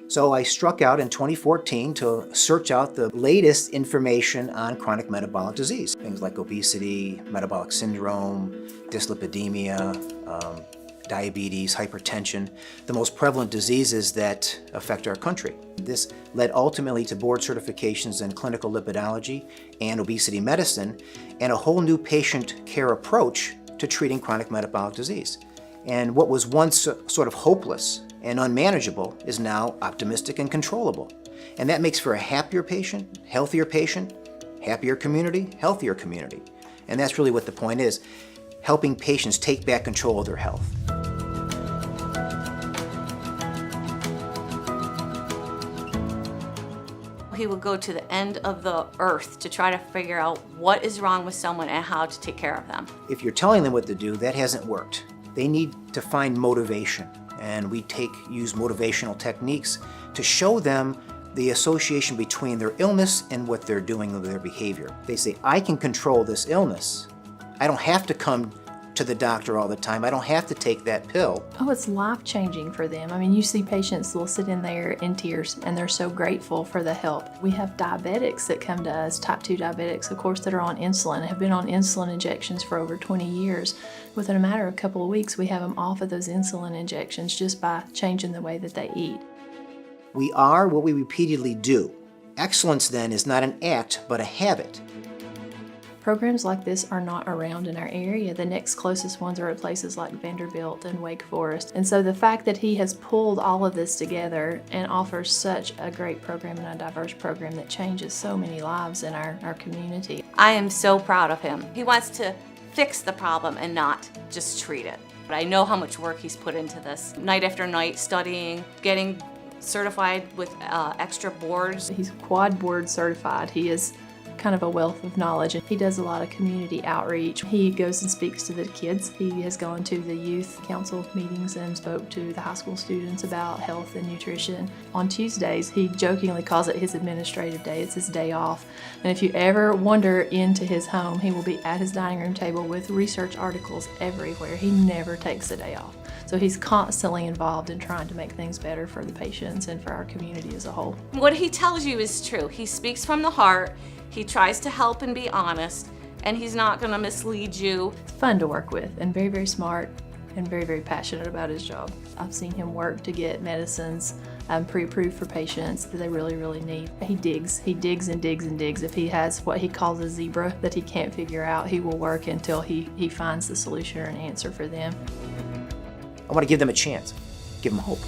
So I struck out in 2014 to search out the latest information on chronic metabolic disease. Things like obesity, metabolic syndrome, dyslipidemia, diabetes, hypertension, the most prevalent diseases that affect our country. This led ultimately to board certifications in clinical lipidology and obesity medicine, and a whole new patient care approach to treating chronic metabolic disease. And what was once sort of hopeless and unmanageable is now optimistic and controllable. And that makes for a happier patient, happier community, healthier community. And that's really what the point is, helping patients take back control of their health. He would go to the end of the earth to try to figure out what is wrong with someone and how to take care of them. If you're telling them what to do, that hasn't worked. They need to find motivation, and we use motivational techniques to show them the association between their illness and what they're doing with their behavior. They say, I can control this illness. I don't have to come to the doctor all the time. I don't have to take that pill. Oh, it's life-changing for them. I mean, you see patients will sit in there in tears and they're so grateful for the help. We have diabetics that come to us, type 2 diabetics, of course, that are on insulin and have been on insulin injections for over 20 years. Within a matter of a couple of weeks, we have them off of those insulin injections just by changing the way that they eat. We are what we repeatedly do. Excellence, then, is not an act, but a habit. Programs like this are not around in our area. The next closest ones are at places like Vanderbilt and Wake Forest. And so the fact that he has pulled all of this together and offers such a great program and a diverse program that changes so many lives in our community. I am so proud of him. He wants to fix the problem and not just treat it. But I know how much work he's put into this. Night after night, studying, getting certified with extra boards. He's quad board certified. He is kind of a wealth of knowledge. He does a lot of community outreach. He goes and speaks to the kids. He has gone to the youth council meetings and spoke to the high school students about health and nutrition. On Tuesdays, he jokingly calls it his administrative day. It's his day off. And if you ever wander into his home, he will be at his dining room table with research articles everywhere. He never takes a day off. So he's constantly involved in trying to make things better for the patients and for our community as a whole. What he tells you is true. He speaks from the heart. He tries to help and be honest, and he's not going to mislead you. It's fun to work with and very, very smart and very, very passionate about his job. I've seen him work to get medicines pre-approved for patients that they really, really need. He digs and digs and digs. If he has what he calls a zebra that he can't figure out, he will work until he finds the solution or an answer for them. I want to give them a chance, give them hope.